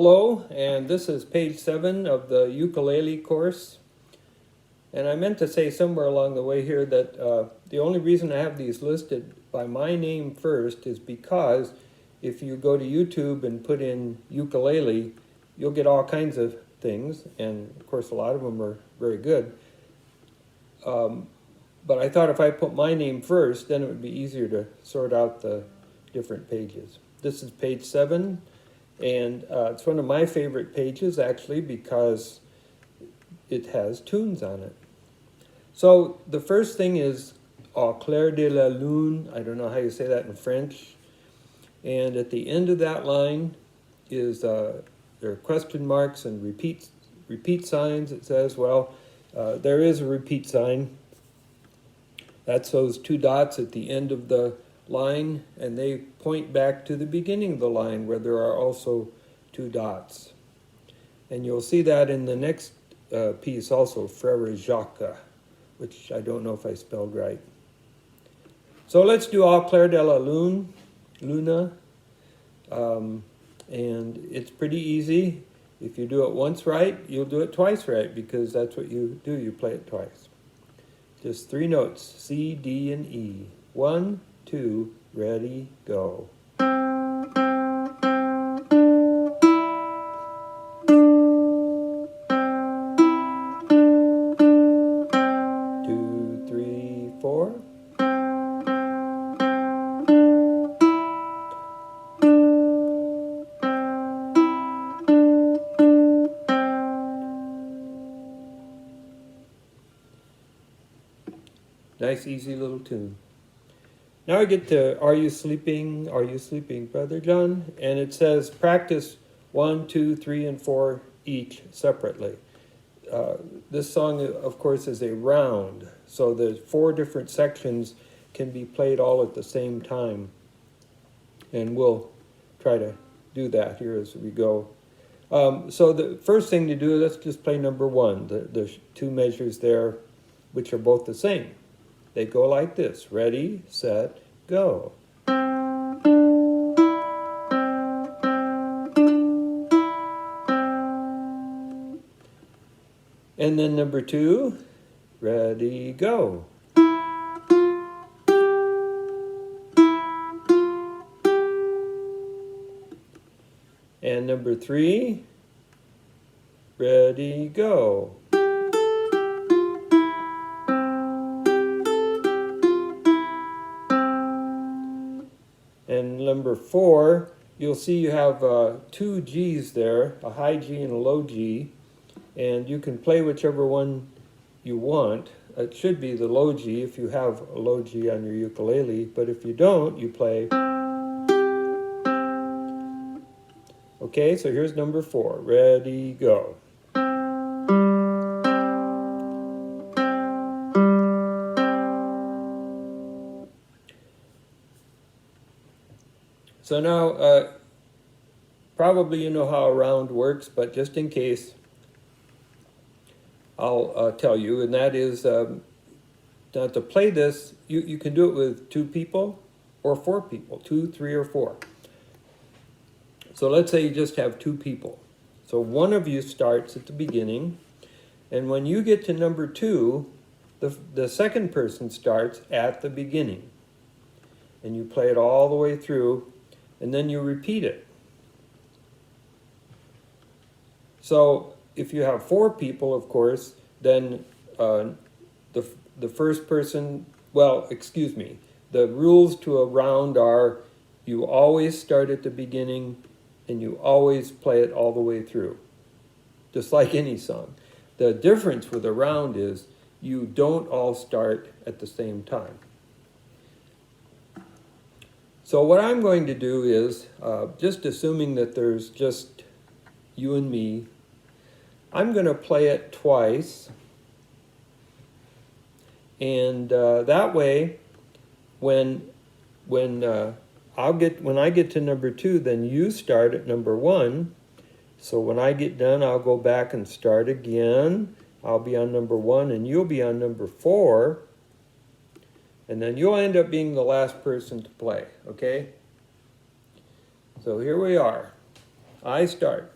Hello, and this is page 7 of the ukulele course. And I meant to say somewhere along the way here that the only reason I have these listed by my name first is because if you go to YouTube and put in ukulele, you'll get all kinds of things, and of course a lot of them are very good. But I thought if I put my name first, then it would be easier to sort out the different pages. This is page 7. And it's one of my favorite pages, actually, because it has tunes on it. So the first thing is Au clair de la lune. I don't know how you say that in French. And at the end of that line is there are question marks and repeat signs. It says, well, there is a repeat sign. That's those two dots at the end of the line, and they point back to the beginning of the line where there are also two dots. And you'll see that in the next piece also, Frère Jacques, which I don't know if I spelled right. So let's do Au clair de la lune, Luna. And it's pretty easy. If you do it once right, you'll do it twice right, because that's what you do, you play it twice. Just 3 notes, C, D, and E. 1, 2, ready, go. 2, 3, 4. Nice, easy little tune. Now I get to Are You Sleeping, Brother John? And it says practice 1, 2, 3, and 4 each separately. This song, of course, is a round, so the 4 different sections can be played all at the same time. And we'll try to do that here as we go. So the first thing to do, let's just play number 1, the 2 measures there, which are both the same. They go like this. Ready, set, go. And then number 2, ready, go. And number 3, ready, go. And number 4, you'll see you have 2 G's there, a high G and a low G, and you can play whichever one you want. It should be the low G if you have a low G on your ukulele, but if you don't, you play. Okay, so here's number 4, ready, go. So now, probably you know how a round works, but just in case, I'll tell you, and that is, now to play this, you can do it with 2 people or 4 people, 2, 3, or 4. So let's say you just have 2 people. So one of you starts at the beginning, and when you get to number 2, the second person starts at the beginning. And you play it all the way through, and then you repeat it. So if you have 4 people, of course, then the first person, well, excuse me, the rules to a round are you always start at the beginning and you always play it all the way through, just like any song. The difference with a round is you don't all start at the same time. So what I'm going to do is, just assuming that there's just you and me, I'm going to play it twice. And that way, when I get to number 2, then you start at number 1. So when I get done, I'll go back and start again. I'll be on number 1 and you'll be on number 4. And then you'll end up being the last person to play, okay? So here we are. I start.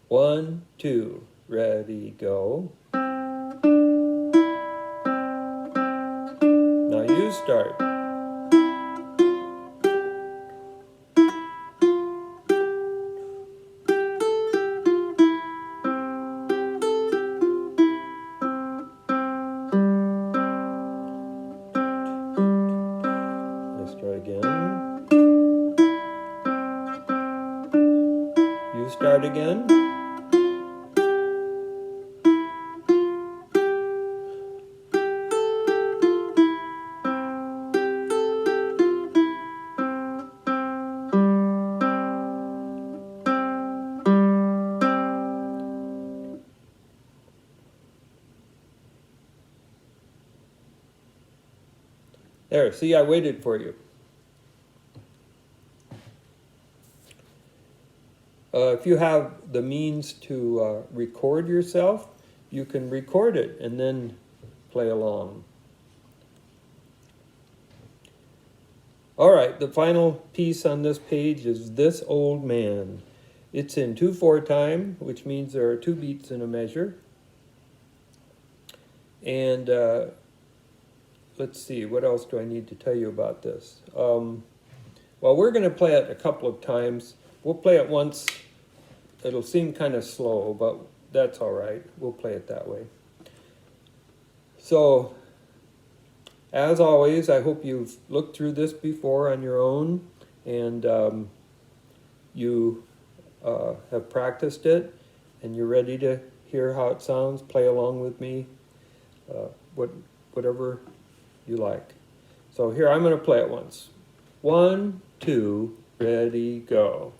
1, 2, ready, go. Now you start. Let's try again. You start again. There, see, I waited for you. If you have the means to record yourself, you can record it and then play along. All right, the final piece on this page is This Old Man. It's in 2/4 time, which means there are 2 beats in a measure. And let's see, what else do I need to tell you about this? Well, we're going to play it a couple of times. We'll play it once. It'll seem kind of slow, but that's all right. We'll play it that way. So, as always, I hope you've looked through this before on your own, and you have practiced it, and you're ready to hear how it sounds. Play along with me, whatever you like. So here, I'm going to play it once. 1, 2, ready, go.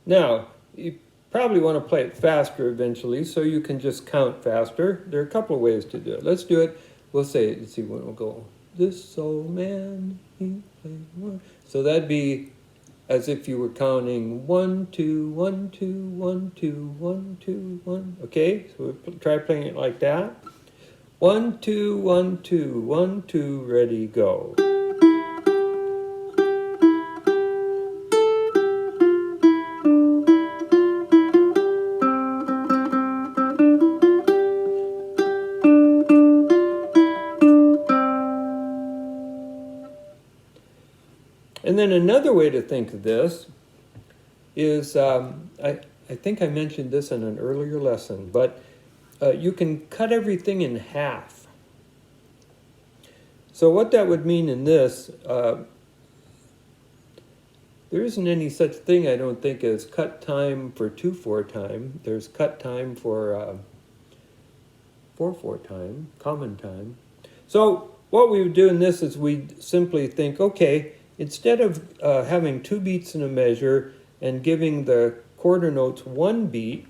Now, you probably want to play it faster eventually, so you can just count faster. There are a couple of ways to do it. Let's do it. We'll say, let's see when we'll go. This old man, he played one. So that'd be as if you were counting 1, 2, 1, 2, 1, 2, 1, 2, 1. Okay, so we'll try playing it like that. 1, 2, 1, 2, 1, 2, ready, go. And then another way to think of this is, I think I mentioned this in an earlier lesson, but you can cut everything in half. So what that would mean in this, there isn't any such thing, I don't think, as cut time for 2/4 time. There's cut time for 4/4 time, common time. So what we would do in this is we'd simply think, okay, instead of having 2 beats in a measure and giving the quarter notes 1 beat,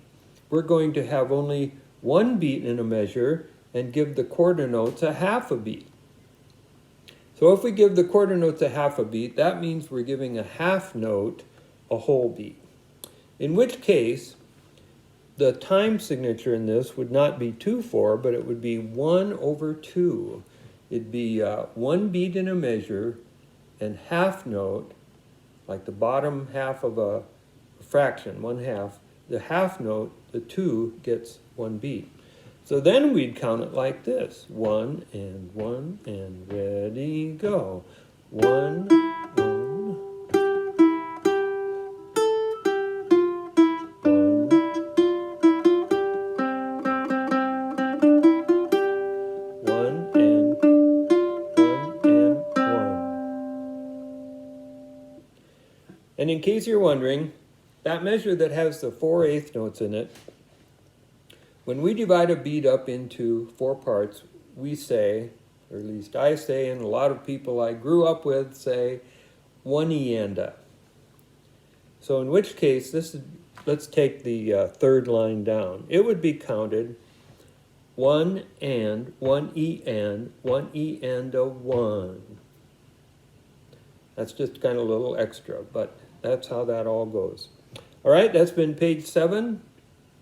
we're going to have only 1 beat in a measure and give the quarter notes a 1/2 a beat. So if we give the quarter notes a 1/2 a beat, that means we're giving a 1/2 note a whole beat. In which case, the time signature in this would not be 2/4, but it would be 1/2. It'd be 1 beat in a measure and 1/2 note, like the bottom half of a fraction, 1/2, the 1/2 note, the 2, gets 1 beat. So then we'd count it like this: 1 and 1 and ready, go. 1, 1, 1 and 1. And in case you're wondering, that measure that has the 4/8 notes in it, when we divide a beat up into 4 parts, we say, or at least I say, and a lot of people I grew up with say, 1 eanda. So in which case, let's take the 3rd line down. It would be counted 1 and, 1 E and, 1 E and a 1. That's just kind of a little extra, but that's how that all goes. All right, that's been page 7.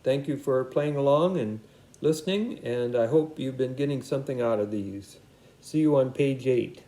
Thank you for playing along and listening, and I hope you've been getting something out of these. See you on page 8.